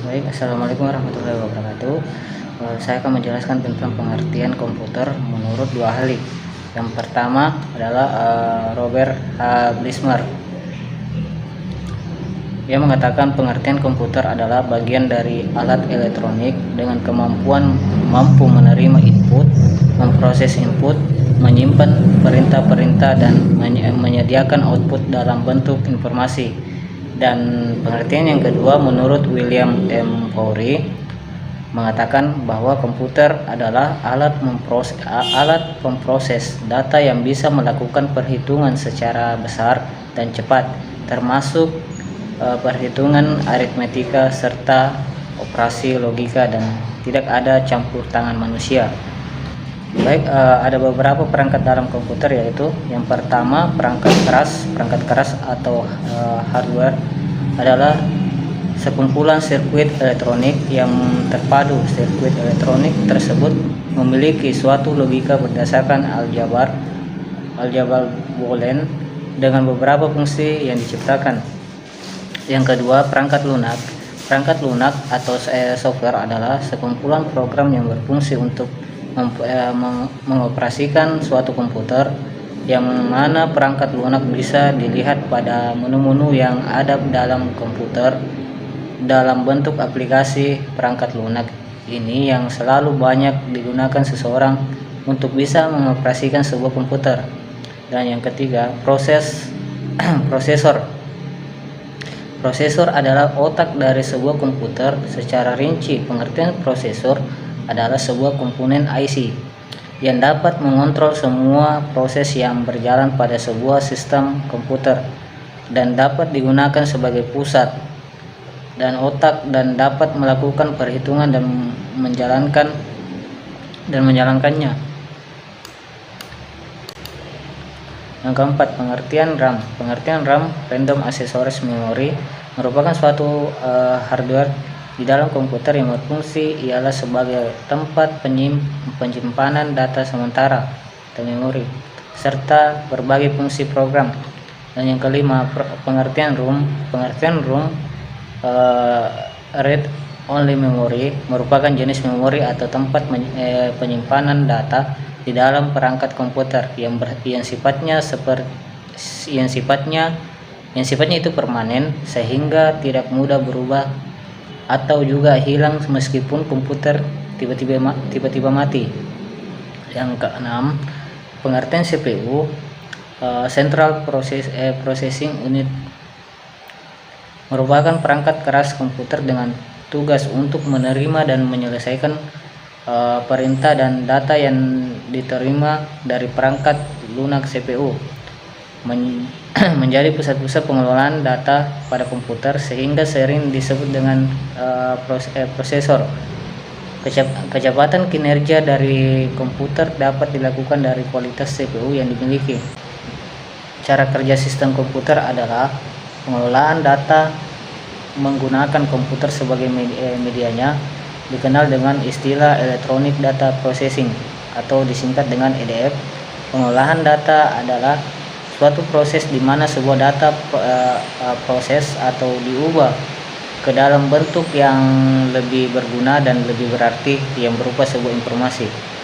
Baik, assalamualaikum warahmatullahi wabarakatuh. Saya akan menjelaskan tentang pengertian komputer menurut dua ahli. Yang pertama adalah Robert Blismer. Ia mengatakan pengertian komputer adalah bagian dari alat elektronik dengan kemampuan mampu menerima input, memproses input, menyimpan perintah-perintah, dan menyediakan output dalam bentuk informasi. Dan pengertian yang kedua menurut William M. Fowry mengatakan bahwa komputer adalah alat pemproses data yang bisa melakukan perhitungan secara besar dan cepat, termasuk perhitungan aritmetika serta operasi logika, dan tidak ada campur tangan manusia. Baik, ada beberapa perangkat dalam komputer, yaitu yang pertama perangkat keras atau hardware adalah sekumpulan sirkuit elektronik yang terpadu. Sirkuit elektronik tersebut memiliki suatu logika berdasarkan aljabar Boolean dengan beberapa fungsi yang diciptakan. Yang kedua, perangkat lunak. Perangkat lunak atau software adalah sekumpulan program yang berfungsi untuk mengoperasikan suatu komputer, yang mana perangkat lunak bisa dilihat pada menu-menu yang ada dalam komputer dalam bentuk aplikasi. Perangkat lunak ini yang selalu banyak digunakan seseorang untuk bisa mengoperasikan sebuah komputer. Dan yang ketiga, prosesor. Prosesor adalah otak dari sebuah komputer. Secara rinci, pengertian prosesor adalah sebuah komponen IC yang dapat mengontrol semua proses yang berjalan pada sebuah sistem komputer dan dapat digunakan sebagai pusat dan otak, dan dapat melakukan perhitungan dan menjalankannya. Yang keempat, pengertian RAM. Pengertian RAM, Random Access Memory, merupakan suatu hardware di dalam komputer yang berfungsi ialah sebagai tempat penyimpanan data sementara atau memori, serta berbagai fungsi program. Dan yang kelima, pengertian ROM. Pengertian ROM, Read Only Memory, merupakan jenis memori atau tempat penyimpanan data di dalam perangkat komputer yang sifatnya itu permanen, sehingga tidak mudah berubah atau juga hilang meskipun komputer tiba-tiba mati. Yang keenam, pengertian CPU, Central Processing Unit, merupakan perangkat keras komputer dengan tugas untuk menerima dan menyelesaikan perintah dan data yang diterima dari perangkat lunak CPU, menjadi pusat-pusat pengelolaan data pada komputer, sehingga sering disebut dengan prosesor. Kecepatan kinerja dari komputer dapat dilakukan dari kualitas CPU yang dimiliki. Cara kerja sistem komputer adalah pengelolaan data menggunakan komputer sebagai medianya, dikenal dengan istilah Electronic Data Processing atau disingkat dengan EDF. Pengolahan data adalah suatu proses di mana sebuah data proses atau diubah ke dalam bentuk yang lebih berguna dan lebih berarti yang berupa sebuah informasi.